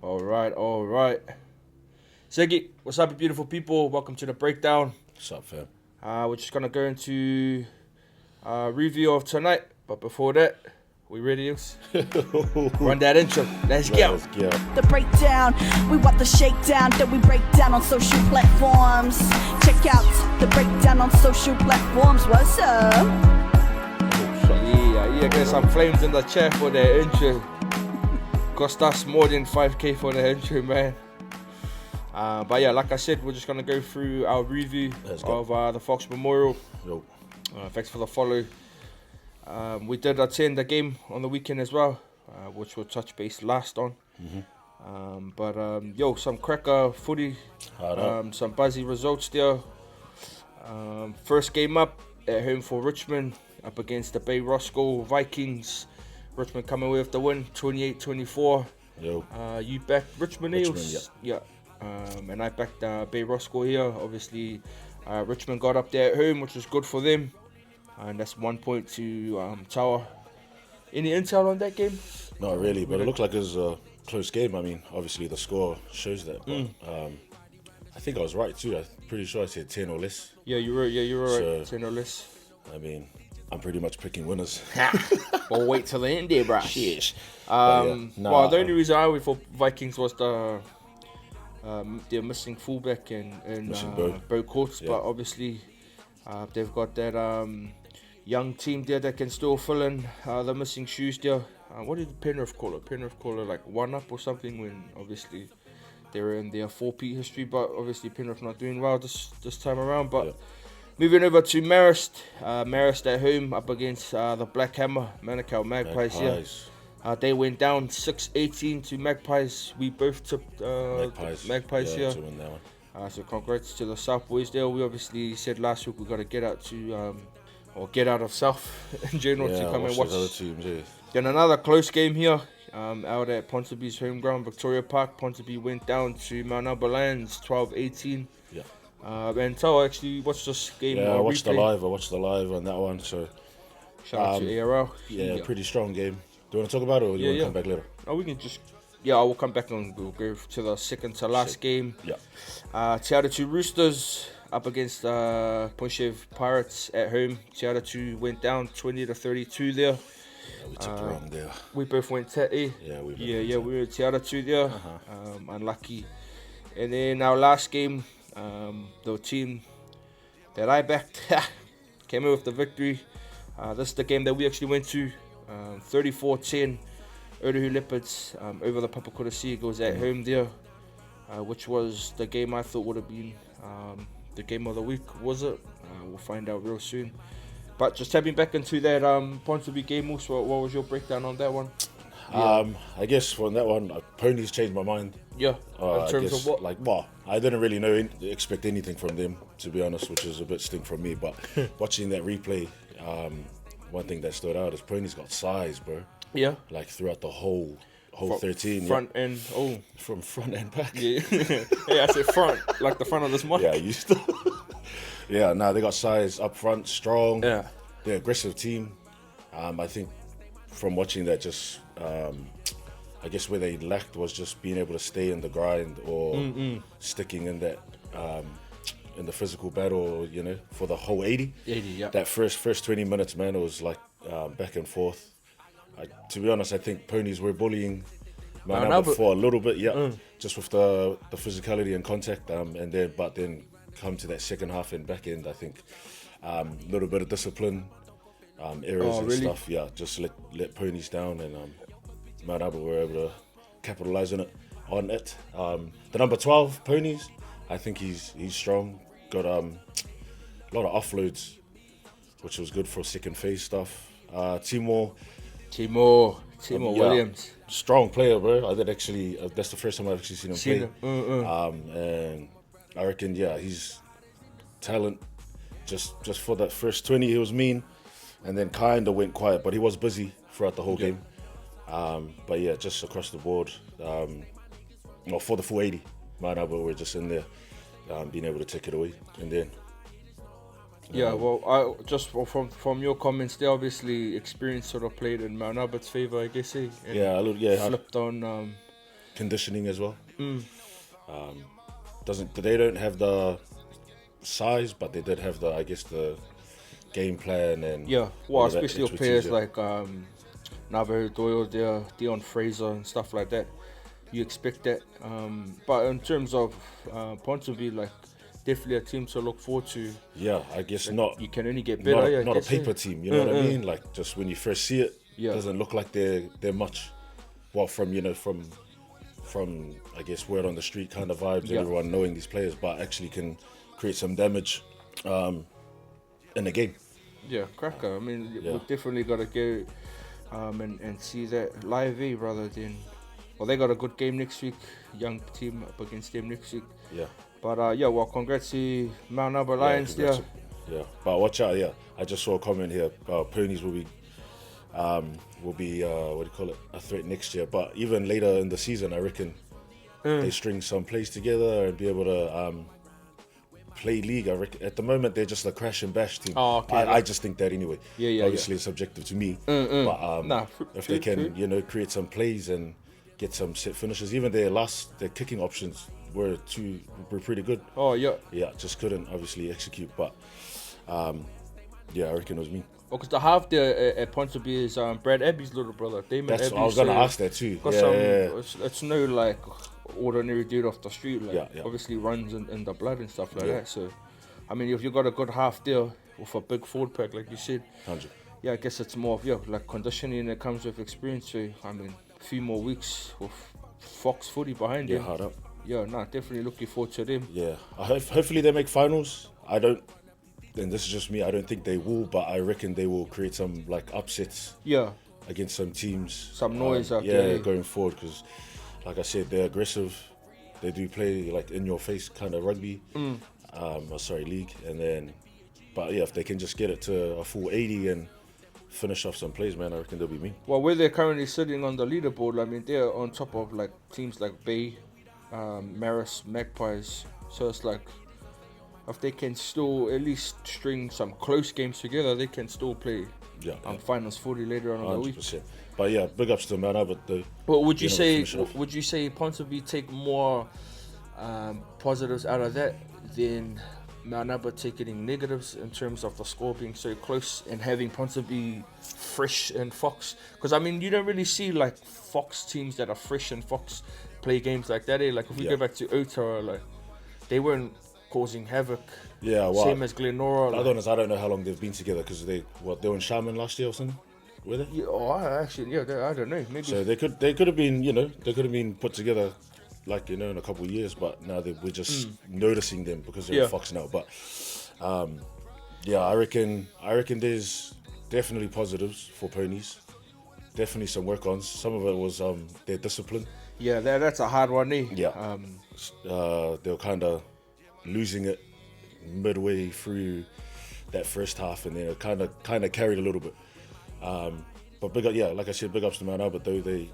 All right. Segi, what's up, you beautiful people? Welcome to the breakdown. What's up, fam? We're just gonna go into review of tonight, but before that, we ready? Run that intro. Let's go. Let's go. The breakdown, we want the shakedown, then we break down on social platforms. Check out the breakdown on social platforms. What's up? Yeah, get some flames in the chat for the intro. Cost us more than 5k for the intro, man. But yeah, like I said, we're just gonna go through our review of the Fox Memorial. Yo. Thanks for the follow. We did attend the game on the weekend as well, which we'll touch base last on. But some cracker footy, some buzzy results there. First game up at home for Richmond, up against the Bay Roscoe Vikings. Richmond coming away with the win, 28-24. Yo. You backed Richmond Richmond, Eels? Yeah. And I backed Bay Roscoe here. Obviously, Richmond got up there at home, which was good for them. And that's 1 point to Tower. Any intel on that game? Not really, but it looked like it was a close game. I mean, obviously the score shows that. But, I think I was right too. I'm pretty sure I said 10 or less. Yeah, you were right. So, 10 or less. I mean, I'm pretty much picking winners. Or wait till the end there, bruh. Shit. The only reason I went for Vikings was their missing fullback and Bo Courts, but obviously they've got that young team there that can still fill in the missing shoes there. What did Penrith call it? Penrith call it like 1-up or something when obviously they were in their 4P history, but obviously Penrith not doing well this time around. But moving over to Marist at home up against the Black Hammer, Manukau Magpies here. They went down 6-18 to Magpies. We both took Magpies here. To win that one. So congrats to the South boys there. We obviously said last week we got to get out of South in general to come and watch. Other teams, yeah. Then another close game here out at Ponteby's home ground, Victoria Park. Ponsonby went down to Mount Albert Lions 12-18. Yeah. And so I actually watched this game. Yeah, I watched the live on that one. So shout out to ARL. Yeah, pretty strong game. Do you want to talk about it, or do you want to come back later? Oh, we can just. Yeah, I will come back and we'll go to the second to last game. Yeah. Te Aratu Roosters up against Pontchev Pirates at home. Te Aratu went down 20-32 there. Yeah, we took the wrong there. We both went Te. We were Te Aratu there. Unlucky. And then our last game, the team that I backed came in with the victory. This is the game that we actually went to. 34-10, Otahu Leopards over the Papakura Seagulls at home there, which was the game I thought would have been the game of the week, was it? We'll find out real soon. But just tapping back into that Ponsonby game, also, what was your breakdown on that one? I guess from that one, Ponies changed my mind. Yeah, in terms of what? I didn't really expect anything from them, to be honest, which is a bit stink from me. But watching that replay, one thing that stood out is Ponies got size, bro. Yeah. Like throughout the whole 13. Front end, From front and back. Yeah. Yeah, I said front, like the front of this mic. Yeah, you still. Yeah, they got size up front, strong. Yeah. They're an aggressive team. I think from watching that, just I guess where they lacked was just being able to stay in the grind or sticking in that in the physical battle, for the whole 80. 80, yeah. That first 20 minutes, man, it was like back and forth. To be honest, I think Ponies were bullying Mount Albert for a little bit, just with the physicality and contact, but then come to that second half and back end, I think a little bit of discipline, errors stuff, just let Ponies down, and Mount Albert were able to capitalise on it. The number 12 Ponies, I think he's strong. Got a lot of offloads, which was good for second phase stuff. Timor Williams, strong player, bro. I did actually. That's the first time I've actually seen him play. And I reckon, he's talent. Just for that first 20, he was mean, and then kind of went quiet, but he was busy throughout the whole game. But yeah, just across the board, for the full 80, Mount Albert were just in there. Being able to take it away, and then I just from your comments, they obviously experience sort of played in Mount Albert's favour, I guess. And flipped on conditioning as well. They don't have the size, but they did have the game plan and especially with players like Navajo Doyle there, Dion Fraser and stuff like that. You expect that, but in terms of Ponsonby, like definitely a team to look forward to. Yeah, I guess not. You can only get better. Not a paper team, you know what I mean? Like just when you first see it, it doesn't look like they're much. Well, from I guess word on the street kind of vibes, everyone knowing these players, but actually can create some damage in the game. Yeah, cracker. I mean, we've definitely got to go and see that live, rather than. Well, they got a good game next week. Young team up against them next week. Yeah. But congrats to Mount Albert Lions there. Yeah, but watch out. Yeah, I just saw a comment here. Ponies will be a threat next year. But even later in the season, I reckon they string some plays together and be able to play league. I reckon at the moment they're just a crash and bash team. I just think that anyway. Obviously it's subjective to me. But if they can, create some plays and get some set finishes, even their kicking options were pretty good. Yeah, just couldn't obviously execute. But I reckon it was me. Because the half there at Ponsonby is Brad Abbey's little brother, Damon Abbey. I was going to ask that too. It's no like ordinary dude off the street. Obviously runs in the blood and stuff like that. So, I mean, if you got a good half there with a big forward pack, like you said, 100. I guess it's more of like conditioning that comes with experience. So, I mean, a few more weeks with Fox footy behind them. Hard up. Definitely looking forward to them. Yeah, hopefully they make finals. And this is just me, I don't think they will, but I reckon they will create some like upsets against some teams. Some noise out there. Going forward, because like I said, they're aggressive. They do play like in your face kind of rugby, league. And then, but if they can just get it to a full 80 and finish off some plays, man, I reckon they'll be me. Well, where they're currently sitting on the leaderboard, I mean, they're on top of like teams like Bay, Maris, Magpies. So it's like, if they can still at least string some close games together, they can still play finals footy later on in the week. But big ups to Mount Albert though. But would you say Ponsonby take more positives out of that than Mount Albert taking negatives in terms of the score being so close and having Ponsonby fresh and Fox? Because I mean, you don't really see like Fox teams that are fresh and Fox play games like that. Like if we go back to Ota, like they weren't causing havoc. Same as Glenora. The other one is I don't know how long they've been together, because they were in Shaman last year or something. Were they? I don't know. Maybe. So they could have been put together like in a couple of years, but now we're just noticing them because they're in Fox now. But I reckon there's definitely positives for Ponies. Definitely some work on. Some of it was their discipline. Yeah, that's a hard one, eh? Yeah. They were kind of losing it midway through that first half, and then it kind of carried a little bit. But like I said, big ups to Mount Albert though. They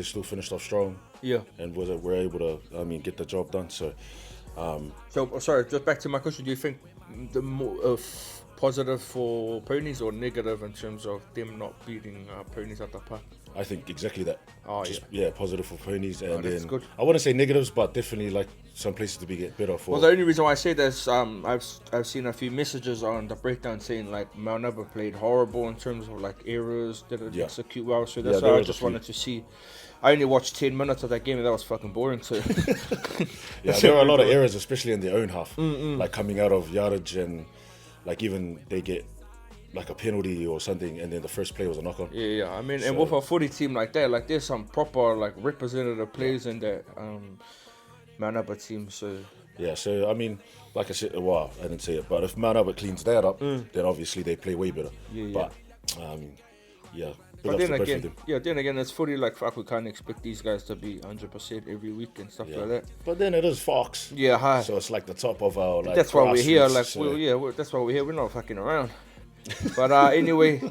still finished off strong. Yeah. And were able to get the job done. So. So sorry, just back to my question. Do you think the more positive for Ponies or negative in terms of them not beating Ponies at the park? I think exactly that. Positive for Ponies, and then good. I wouldn't say negatives, but definitely like some places to get better for. Well, the only reason why I say this, I've seen a few messages on the breakdown saying like Mount Albert played horrible in terms of like errors, didn't execute well. So that's why I just wanted to see. I only watched 10 minutes of that game, and that was fucking boring. So there were a lot of errors, especially in their own half, like coming out of yardage, and like even they get like a penalty or something, and then the first play was a knock-on. I mean, and with a footy team like that, like there's some proper like representative players in that Mount Albert team. So I mean, like I said, I didn't say it, but if Mount Albert cleans that up, then obviously they play way better. But then again, it's footy. Like fuck, we can't expect these guys to be 100% every week and stuff like that. But then it is Fox. So it's like the top of our like. That's why we're here. Like that's why we're here. We're not fucking around. But anyway,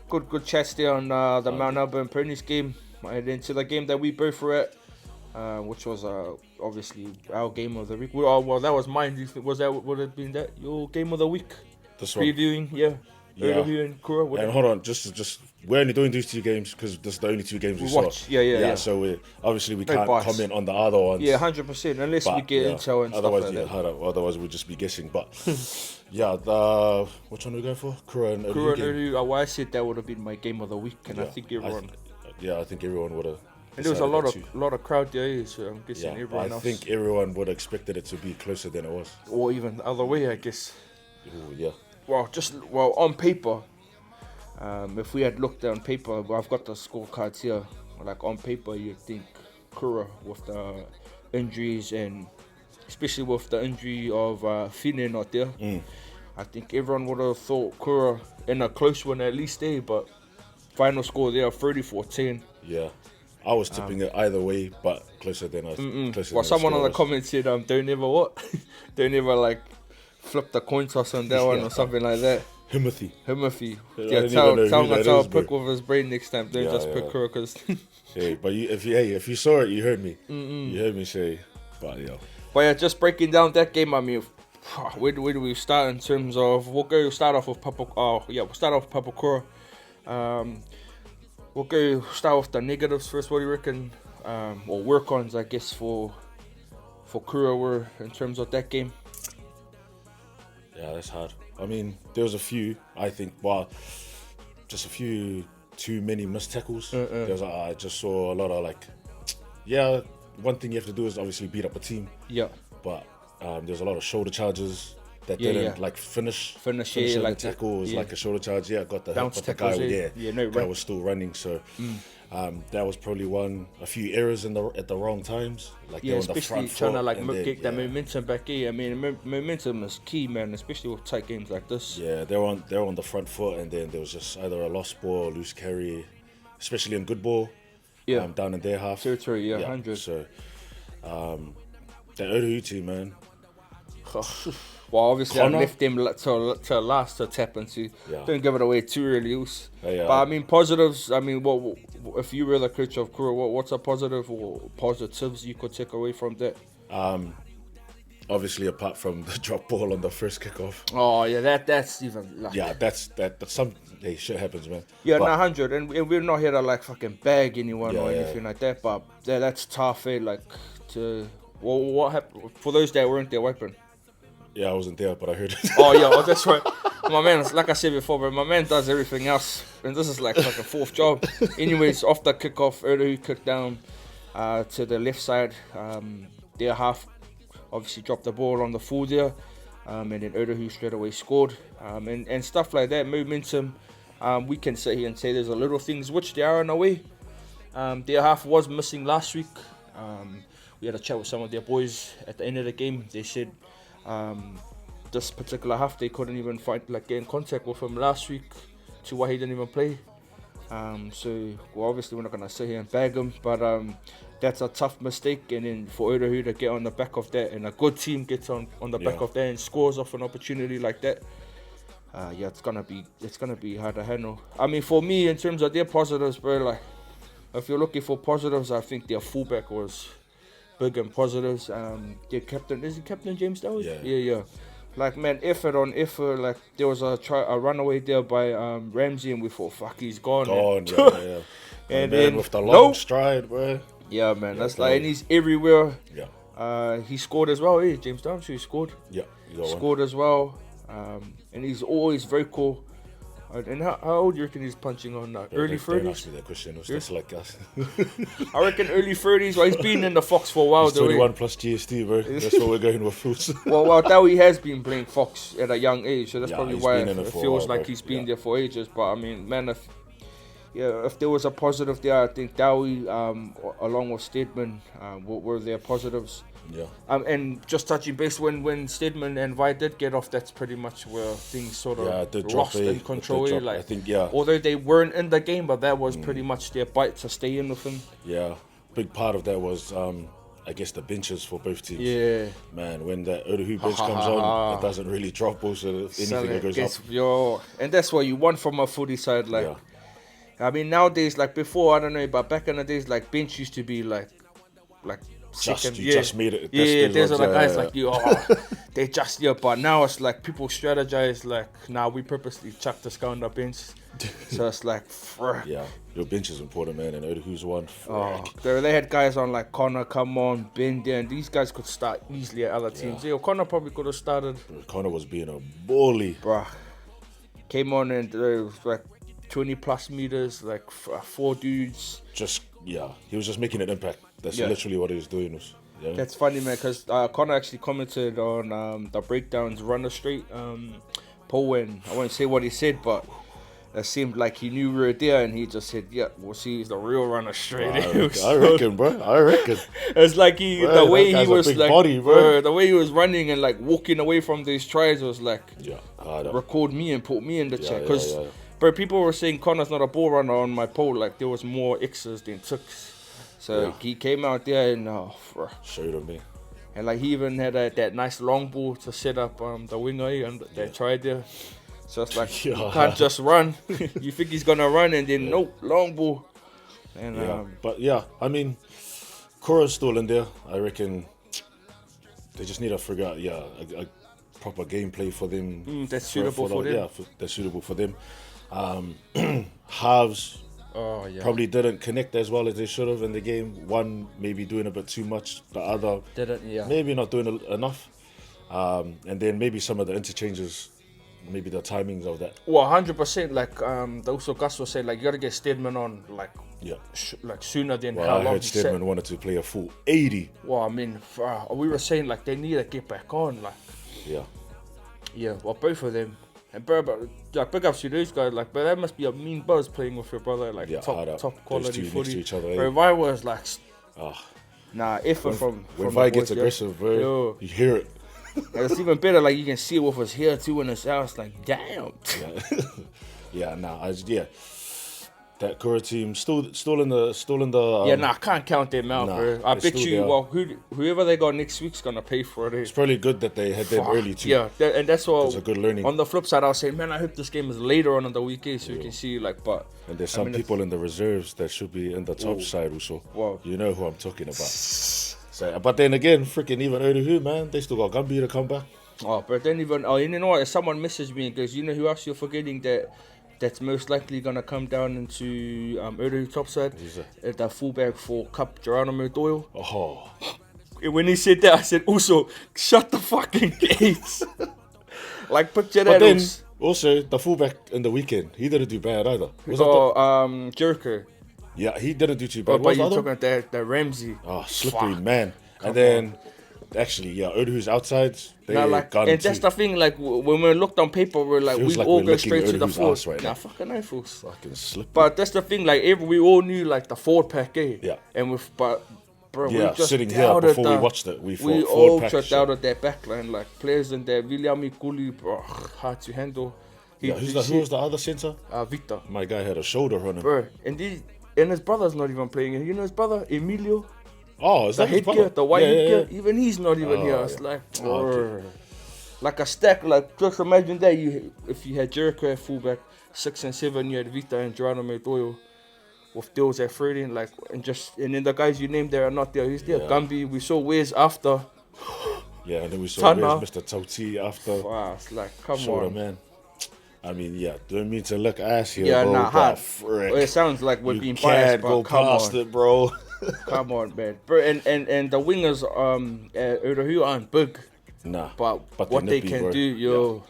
good chats there on the Mount Albert and Ponies game, and then to the game that we both were at, which was obviously our game of the week. Well, that was mine. Would it have been that your game of the week? This previewing, one? Otahuhu and Kura. And hold on, just we're only doing these 2 games because this is the only 2 games we watch. saw. Yeah. So we can't bias. comment on the other ones. Yeah, 100%. Unless we get intel and otherwise, stuff like that. Otherwise, we'd just be guessing. But which one are we going for? Kura and Otahuhu. I said that would have been my game of the week, and I think everyone. I think everyone would have. And there was a lot of crowd there, so I'm guessing everyone else. I think everyone would have expected it to be closer than it was. Or even the other way, I guess. Ooh, yeah. Well, on paper, if we had looked on paper, I've got the scorecards here. Like on paper, you'd think Kura with the injuries and especially with the injury of Fine not there. I think everyone would have thought Kura in a close one at least there, but final score there 30-14. Yeah. I was tipping it either way, but closer than Someone on the comments said, don't ever like flip the coin toss on that one or something like that. Himothy. Yeah, tell pick with his brain next time. Don't just pick Kura because. Hey, but if you saw it, you heard me. You heard me say, but yeah. But yeah, just breaking down that game. I mean, where do we start in terms of? We'll start off with Papa Kura. We'll start with the negatives first. What do you reckon? Or work-ons, I guess, for Kura were in terms of that game. Yeah, that's hard. I mean, there was a few, I think, but just a few too many missed tackles. I just saw a lot of one thing you have to do is obviously beat up a team. Yeah. But there's a lot of shoulder charges that didn't finish the tackle. It was like a shoulder charge. Yeah, got the bounce hit, but the guy guy was still running. So that was probably a few errors at the wrong times. Like especially trying to get that momentum back in. I mean, momentum is key, man, especially with tight games like this. Yeah, they're on the front foot, and then there was just either a lost ball or loose carry, especially in good ball. Yeah, down in their half territory. 100. So that Otahuhu team, man. Well, obviously I left them to last to tap into. Don't give it away too early. But I mean, positives. I mean, what if you were the coach of Kura? What's a positive or positives you could take away from that? Obviously, apart from the drop ball on the first kickoff. Oh yeah, that's even. Like, yeah, that's some. Hey, shit happens, man. Yeah, 100, and we're not here to like fucking bag anyone or anything like that. But that's tough, Like what happened for those that weren't there wiping? Yeah, I wasn't there, but I heard it. That's right. My man, like I said before, bro, my man does everything else. And this is like a fourth job. Anyways, off the kickoff, Otahuhu kicked down to the left side. Their half obviously dropped the ball on the full there. And then Otahuhu straight away scored. And stuff like that, momentum. We can sit here and say there's a little things which they are in a way. Their half was missing last week. We had a chat with some of their boys at the end of the game. They said this particular half they couldn't even get in contact with him last week to why he didn't even play. So obviously we're not gonna sit here and bag him, but that's a tough mistake. And then for Otahuhu to get on the back of that, and a good team gets on the back of that and scores off an opportunity like that. It's gonna be hard to handle. I mean, for me, in terms of their positives, bro, like if you're looking for positives, I think their fullback was big and positives. Their captain, is he Captain James Dowd? Yeah. Like, man, effort on effort. Like, there was a runaway there by Ramsey, and we thought, fuck, he's gone. Yeah. And then with the long stride, bro. Yeah, man, that's like, and he's everywhere. Yeah. He scored as well. Hey, James Dowd, he scored. Yeah, he scored as well. And he's always very cool. And how old do you reckon he's punching on now? Early 30s? Don't ask me that question. That's like us. I reckon early 30s. Well, he's been in the Fox for a while. He's 21 plus GST, bro. That's what we're going with. well, Dowie has been playing Fox at a young age, so that's probably why it feels like he's been there for ages. But I mean, man, if there was a positive there, I think Dowie, along with Stedman, were their positives. Yeah. And just touching base, when Stedman and Vi did get off, that's pretty much where things sort of lost in control. I think, although they weren't in the game, but that was pretty much their bite to stay in with him. Yeah, big part of that was, I guess, the benches for both teams. Yeah. Man, when the Otahuhu bench comes on, it doesn't really drop also anything that goes up. And that's what you want from a footy side. Like, I mean, nowadays, like before, I don't know, but back in the days, like bench used to be like second. You just made it. Yeah, there's other guys like you. They just but now it's like people strategize like, nah, we purposely chuck this guy on the bench. So it's like, frick. Yeah, your bench is important, man, and who's one. They had guys on like Connor, come on, Ben there, and these guys could start easily at other teams. Yeah, Connor probably could have started. Connor was being a bully. Bruh. Came on and it was like 20 plus meters, like 4 dudes. He was just making an impact. That's literally what he was doing. That's funny, man, because Connor actually commented on the Breakdowns Runner Straight poll, and I won't say what he said, but it seemed like he knew we were there, and he just said, yeah, we'll see he's the real Runner Straight. I reckon, bro. I reckon. It's like the way he was like, body, the way he was running and like walking away from these tries was like, record me and put me in the chat. Because, bro, people were saying Connor's not a ball runner on my poll. Like, there was more X's than Tooks. So he came out there and showed him me. And like he even had that nice long ball to set up the winger and they tried there. So it's like you can't just run. You think he's gonna run and then nope, long ball. And but I mean, Cora's still in there. I reckon they just need to figure out a proper gameplay for them. That's suitable for them. Yeah, that's suitable for them. Halves. Probably didn't connect as well as they should have in the game. One maybe doing a bit too much, the other maybe not doing enough. And then maybe some of the interchanges, maybe the timings of that. Well, 100%. Like also Gus was saying, like you gotta get Stedman on like sooner than how long. I heard Stedman wanted to play a full 80. Well, I mean, we were saying like they need to get back on. Like well, both of them. And bro, like big ups to those guys, like, but that must be a mean buzz playing with your brother, like top quality footy. Bro, if I was like, effort from when Vi gets aggressive, bro, you hear it. And it's even better, like you can see it with his hair too in his house, like damn. That Kura team still in the. I can't count them out, bro. I bet you, whoever they got next week's gonna pay for it. It's probably good that they had them early too. Yeah, and that's what. It's a good learning. On the flip side, I was saying, man, I hope this game is later on in the weekend so you can see, like, but. And there's some people in the reserves that should be in the top side also. Wow. You know who I'm talking about. So, but then again, freaking even Oduhu, man, they still got Gumby to come back. But then even you know what? Someone messaged me and goes, you know who else you're forgetting that's most likely going to come down into Oduhu topside? The fullback for Cup, Geronimo Doyle. Oh. When he said that, I said, also, shut the fucking gates. Like, picture that. But then, also, the fullback in the weekend, he didn't do bad either. Jericho. Yeah, he didn't do too bad. But you're talking about that Ramsey. Oh, slippery man. And then, actually, Oduhu's outside. And that's the thing, like, when we looked on paper, we're like, we all go straight to the forward. Right fucking no, fools. Fucking slippery. But that's the thing, like, we all knew, like, the forward pack, Yeah. And we just sitting here before we watched it, we all just doubted that backline, like, players in there, William Kuli, hard to handle. Who was the other centre? Victor. My guy had a shoulder on him. Bro, and his brother's not even playing. You know his brother, Emilio? Oh, is that his brother? The white headgear, even he's not even here. It's like, like a stack. Like, just imagine that if you had Jericho at fullback, 6 and 7, you had Vita and Geronimo Doyle with Dills at 13, like, and then the guys you named there are not there. He's there. Gumby, we saw Wes after. Yeah, and then we saw Mr. Toti after. Wow, it's like, come on, man. I mean, don't mean to look ass here, bro. Hard. Well, it sounds like we're being biased, but come on. It, bro. Come on, man. Bro, and the wingers Oduhu aren't big. Nah. But what they can do,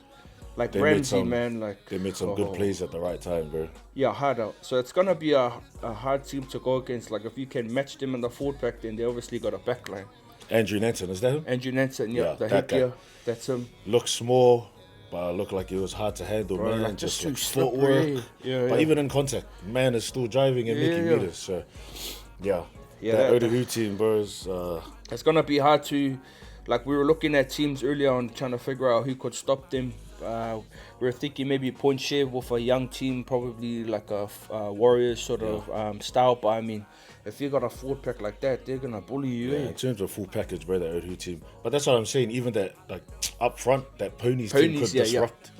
like they Ramsey, man, like they made some good plays at the right time, bro. Yeah, hard out. So it's gonna be a hard team to go against. Like if you can match them in the forward pack, then they obviously got a back line. Andrew Nanton, is that him? Andrew Nanton, the headgear. That's him. Looks small, but looked like it was hard to handle, man. Like just like footwork. But even in contact, man is still driving and making meters. So that Oduhu team, bro, is it's gonna be hard to, like we were looking at teams earlier on trying to figure out who could stop them. We were thinking maybe point share with a young team, probably like a Warriors sort of style. But I mean, if you got a forward pack like that, they're gonna bully you. Yeah, in terms of full package, bro, that Oduhu team. But that's what I'm saying. Even that, like up front, that Ponies team could disrupt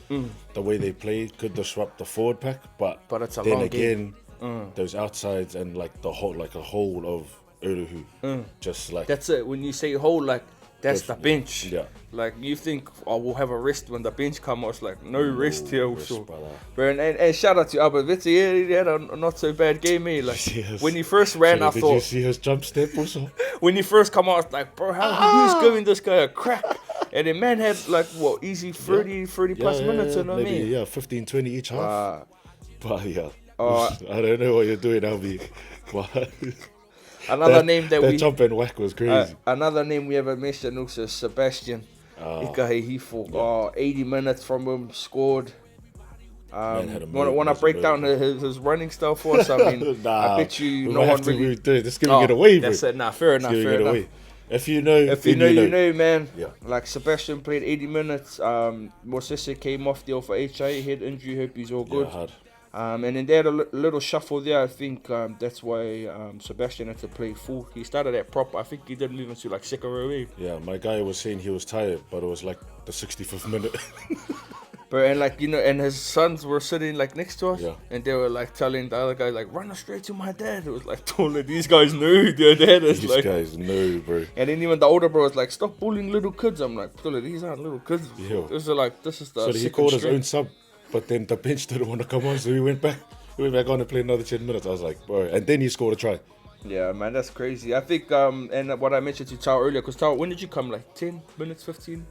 the way they play. Could disrupt the forward pack. But it's a then long again, game. Those outsides and like a whole of Odohu. Just like that's it. When you say whole, like that's the bench. Yeah. Like you think, oh, we'll have a rest when the bench come out. It's like no rest here also. Brother. Bro, and shout out to Albert Vitsi. He had a not so bad game, eh? Like Yes. when he first ran, I Did thought you see his jump step also? when he first come out, I was like, bro, who's giving this guy a crack? And the man had like what, easy 30 plus minutes, you know what I mean? Yeah, 15, 20 each half. But yeah, I don't know what you're doing, Albie. But another name that we jump and whack was crazy. Another name we haven't mentioned also is Sebastian. He fought 80 minutes from him, scored. Want to break down his running style for us? I mean, I bet you no one really. Just giving it away, bro. That's it. Nah, fair enough. If you know, you know, man. Yeah. Like Sebastian played 80 minutes. Mosese came off there for HIA head injury. Hope he's all good. Yeah, hard. And then they had a little shuffle there. I think that's why Sebastian had to play full. He started at prop. I think he didn't even see like second row. Yeah, my guy was saying he was tired, but it was like the 65th minute. But and like and his sons were sitting like next to us, Yeah. and they were like telling the other guy like, run us straight to my dad. It was like, totally, these guys know their dad is These like. guys know, bro. And then even the older bro was like, stop bullying little kids. I'm like, totally, these aren't little kids. Yo. This is the. So he called his own sub, but then the bench didn't want to come on, so he went back. On and played another 10 minutes. I was like, bro, and then he scored a try. Yeah, man, that's crazy. I think and what I mentioned to Tao earlier, because Tao, when did you come? Like 10 minutes, 15?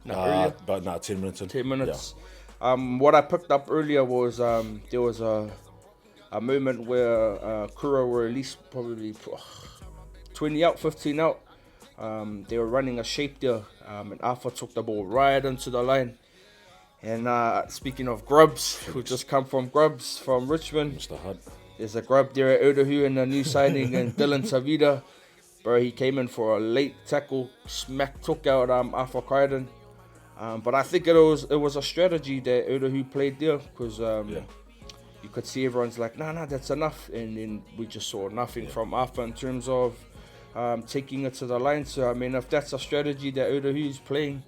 Earlier. But 10 minutes in. 10 minutes. Yeah. What I picked up earlier was there was a moment where Kura were at least probably 20 out, 15 out. They were running a shape there, and Alpha took the ball right into the line. And speaking of grubs, who just come from grubs from Richmond, Mr. Hunt. there's a grub there at Odohu and a new signing, and Dylan Savida. Bro, he came in for a late tackle, took out Alpha Crichton. But I think it was a strategy that Odohu played there, because you could see everyone's like, nah, that's enough. And then we just saw nothing from Alpha in terms of taking it to the line. So, I mean, if that's a strategy that Odohu is playing,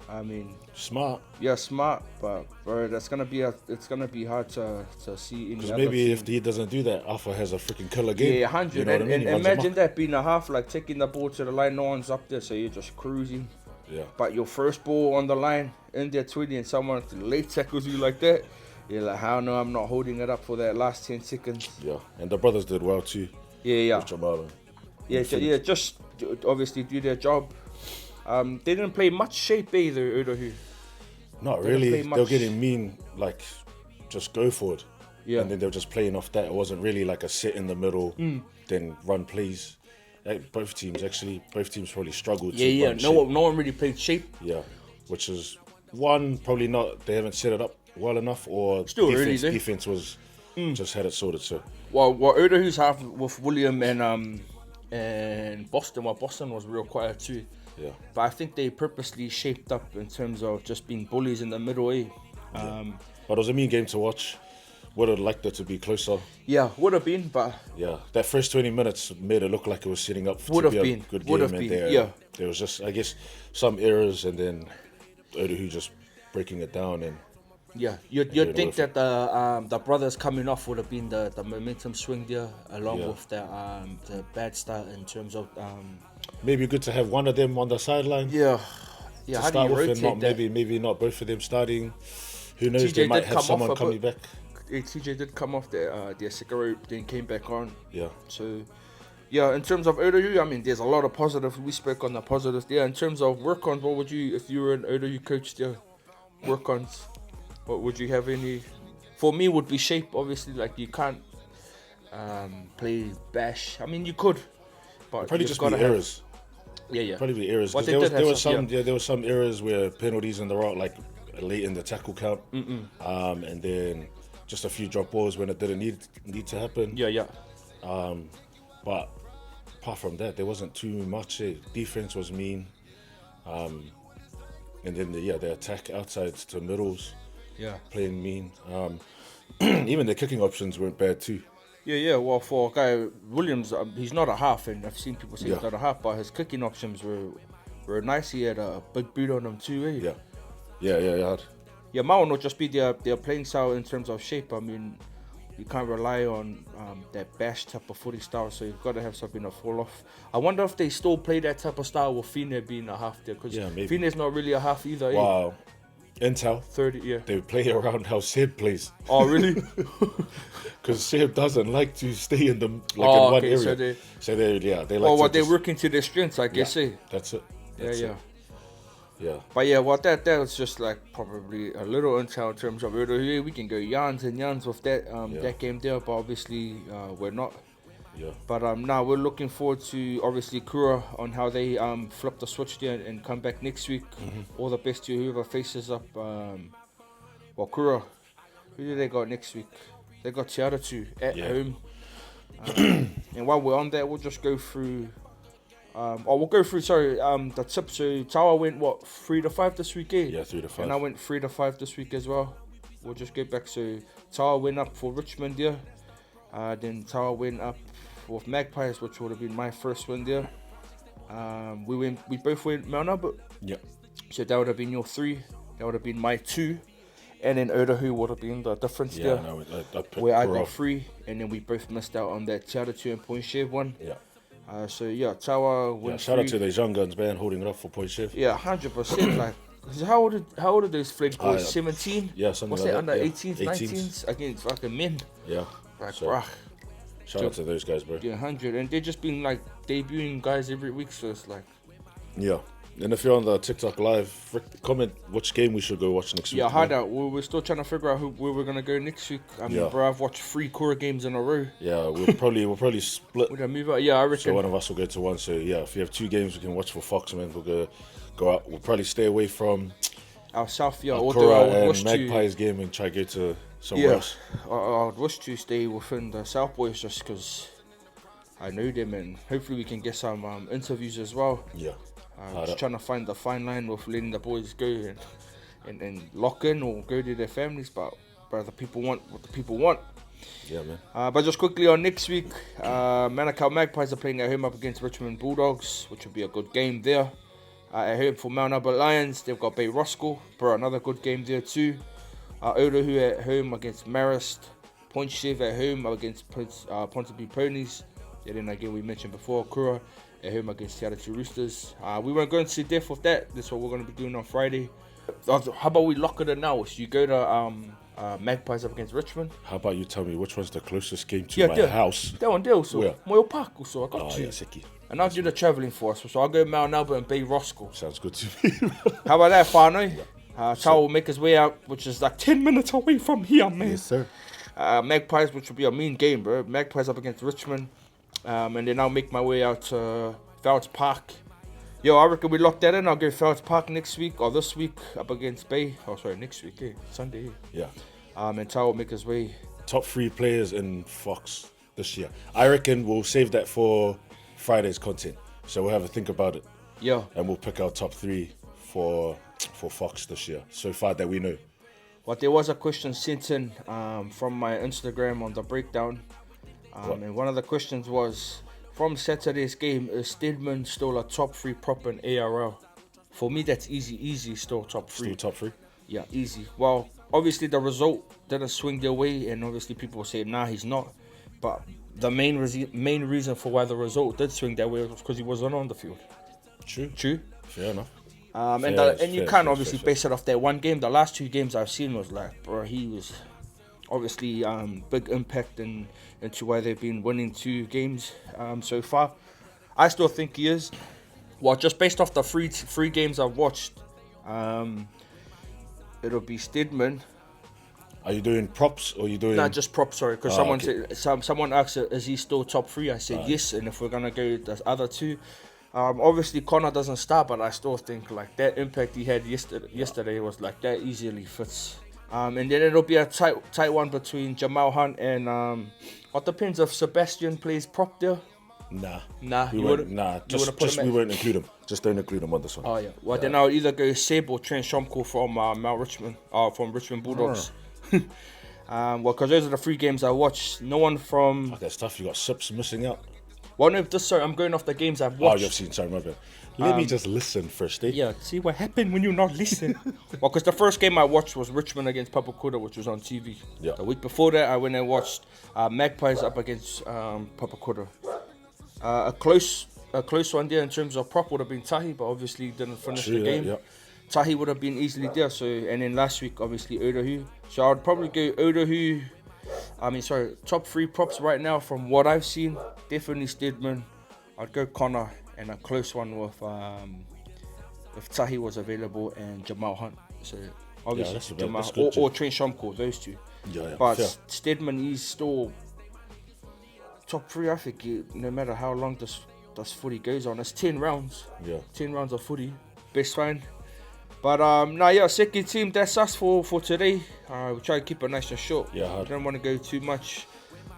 I mean, smart. Yeah, smart, but bro, it's gonna be hard to see. Because maybe if he doesn't do that, Alpha has a freaking killer game. Yeah, 100. You know what I mean? And imagine that being a half, like taking the ball to the line, no one's up there, so you're just cruising. Yeah. But your first ball on the line, in there 20, and someone late tackles you like that, you're like, hell no, I'm not holding it up for that last 10 seconds. Yeah, and the brothers did well too. Yeah. With Jamal. Yeah, just obviously do their job. They didn't play much shape either, Odohu. Not really. They were getting mean, like, just go for it. Yeah. And then they were just playing off that. It wasn't really like a sit in the middle, then run plays. Both teams probably struggled to run shape. No one really played shape. Yeah, which is one, probably not, they haven't set it up well enough, or still defense was just had it sorted. So well, Odohu's half with William and Boston. Well, Boston was real quiet too. Yeah. But I think they purposely shaped up in terms of just being bullies in the middle, eh? But it was a mean game to watch. Would have liked it to be closer. Yeah, would have been, but... Yeah, that first 20 minutes made it look like it was setting up to be a good game. There was just, I guess, some errors, and then Odohu just breaking it down. And yeah, you'd think that the brothers coming off would have been the momentum swing there, along with the bad start in terms of... maybe good to have one of them on the sideline. Yeah. How do you rotate not, that? Maybe not both of them starting. Who knows? TJ they might have someone coming back. TJ did come off their cigarette, then came back on. Yeah. So, yeah, in terms of Odohu, I mean, there's a lot of positives. We spoke on the positives there. In terms of work-ons, what would you, if you were an Odohu coach there, work-ons, what would you have any? For me, would be shape, obviously. Like, you can't play bash. I mean, you could, but probably just be errors. Yeah. Probably be errors. Well, there were some errors where penalties in the route, like late in the tackle count, and then just a few drop balls when it didn't need to happen. Yeah. But apart from that, there wasn't too much. Defense was mean, and then the attack outside to middles, playing mean. Even the kicking options weren't bad too. Yeah. Well, for a guy Williams, he's not a half, and I've seen people say he's not a half, but his kicking options were nice. He had a big boot on him too, eh? Yeah, my one would just be their playing style in terms of shape. I mean, you can't rely on that bash type of footy style, so you've got to have something to fall off. I wonder if they still play that type of style with Fine being a half there, because Fine's not really a half either. Wow. Intel, 30, yeah. They play around how Seb plays. Oh, really? Because Seb doesn't like to stay in in one area. So they like to they're working to their strengths, I guess. That's it. Yeah. But yeah, well, that was just like probably a little Intel in terms of we can go yarns and yarns with that that game there, but obviously we're not. Yeah. But now we're looking forward to obviously Kura on how they flip the switch there and come back next week. All the best to whoever faces up. Kura, who do they got next week? They got Te Aratu at home. And while we're on that, we'll just go through. We'll go through. The tips. So Tawa went 3-5 this week, eh? Yeah, 3-5. And I went 3-5 this week as well. We'll just get back. So Tawa went up for Richmond there. Then Tawa went up with Magpies, which would have been my first win there. We both went Mount Albert. Yeah. So that would have been your 3. That would have been my 2. And then Otahu would have been the difference there. No, where I got 3, and then we both missed out on that Te Aratu and Point Shave one. Yeah. Tawa went. Shout out to those young guns, man, holding it up for Point Shave. Yeah, 100%. Like, how old are those flag boys? 17? Yeah, something What's like that, under that? 18s, 19s against fucking men? Yeah. Like, shout out to those guys, bro. Yeah, 100. And they've just been like debuting guys every week, so it's like. Yeah. And if you're on the TikTok live, comment which game we should go watch next week. Yeah, hard out. We're still trying to figure out where we're gonna go next week. Bro, I've watched 3 Kura games in a row. Yeah, we'll probably split. We'll move out. Yeah, I reckon. So one of us will go to one. So yeah, if you have 2 games we can watch for Fox, man, we'll go out. We'll probably stay away from our South, Kura and Magpies game and try to go to somewhere else. I'd wish to stay within the South Boys just because I know them, and hopefully we can get some interviews as well. Yeah. Just trying to find the fine line with letting the boys go and lock in or go to their families, but the people want what the people want. Yeah, man. But just quickly on next week, Manukau Magpies are playing at home up against Richmond Bulldogs, which will be a good game there. At home for Mount Albert Lions, they've got Bay Roscoe, another good game there too. Otahu at home against Marist, Point Shave at home against Pontaby Ponies. And then again, we mentioned before, Kura at home against Te Aratu Roosters. We weren't going to see death with that. That's what we're going to be doing on Friday. How about we lock it in now? So you go to Magpies up against Richmond. How about you tell me which one's the closest game to my house? That one there also. Where? Moyo Park also. I got you. Yeah, Siki. And I'll do the travelling for us. So I'll go Mount Albert and Bay Roscoe. Sounds good to me. How about that, Fano? Tao will make his way out, which is like 10 minutes away from here, man. Yes, sir. Magpies, which will be a mean game, bro. Magpies up against Richmond. And then I'll make my way out to Felds Park. I reckon we lock that in. I'll go Felds Park next week or this week up against Bay. Next week, Sunday. Yeah. And Tao will make his way. Top 3 players in Fox this year. I reckon we'll save that for Friday's content. So we'll have a think about it. Yeah. And we'll pick our top 3 for Fox this year, so far that we know. Well, there was a question sent in from my Instagram on the breakdown. And one of the questions was, from Saturday's game, is Stedman still a top 3 prop in ARL? For me, that's easy, still top 3. Still top 3? Yeah, easy. Well, obviously the result didn't swing their way, and obviously people say, nah, he's not. But the main reason for why the result did swing that way was because he wasn't on the field. True. Fair enough. And you can't obviously base it off that one game. The last 2 games I've seen was like, bro, he was obviously big impact into why they've been winning 2 games so far. I still think he is. Well, just based off the three games I've watched, it'll be Stedman. Are you doing props or are you doing... Nah, just props, sorry. Because someone asked, is he still top 3? I said yes, and if we're going to go the other 2... obviously Connor doesn't start, but I still think like that impact he had yesterday was like that easily fits. And then it'll be a tight one between Jamal Hunt and it depends if Sebastian plays prop there. Nah. We won't include him. Just don't include him on this one. Oh yeah. Well then I'll either go Seb or Trent Shomko from from Richmond Bulldogs. Well, because those are the 3 games I watched. No one from... That's tough. You got Sips missing out. Well, no, just sorry, I'm going off the games I've watched. Oh, you've seen, sorry, my bad. Let me just listen first, eh? Yeah, see what happened when you not listen. Well, because the first game I watched was Richmond against Papakura, which was on TV. Yeah. The week before that, I went and watched Magpies up against Papakura. A close one there in terms of prop would have been Tahi, but obviously didn't finish the game. Yeah. Tahi would have been easily there. So, and then last week, obviously Odahu. So I'd probably go Odahu. Top 3 props right now from what I've seen. Definitely Stedman. I'd go Connor, and a close one with if Tahi was available and Jamal Hunt. So obviously Jamal or Trent Shomko, those two. Yeah, but fair. Stedman, he's still top 3. I think no matter how long this footy goes on, it's 10 rounds. Yeah. 10 rounds of footy, best fine. But second team, that's us for today. We try to keep it nice and short. Yeah, I don't want to go too much.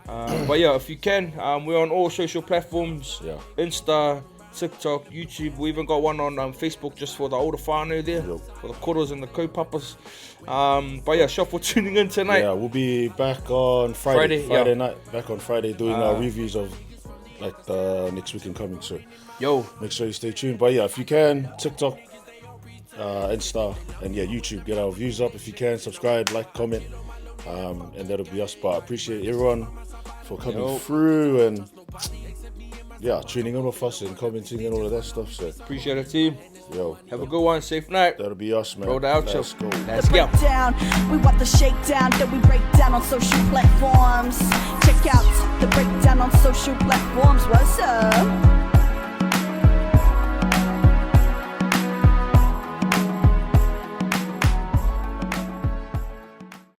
But yeah, if you can, we're on all social platforms. Yeah. Insta, TikTok, YouTube. We even got one on Facebook just for the older whānau there, for the koros and the kaupapas. But yeah, shop for tuning in tonight. Yeah, we'll be back on Friday night. Back on Friday doing our reviews of like the next weekend coming. So make sure you stay tuned. But yeah, if you can, TikTok, Insta, and yeah, YouTube, get our views up if you can. Subscribe, like, comment, and that'll be us. But I appreciate everyone for coming through and tuning in with us and commenting and all of that stuff. So appreciate it, team. Yo, have a good one, safe night. That'll be us, man. Roll the outro. Let's go. Let's go. We want the shakedown that we break down on social platforms. Check out the breakdown on social platforms. What's up?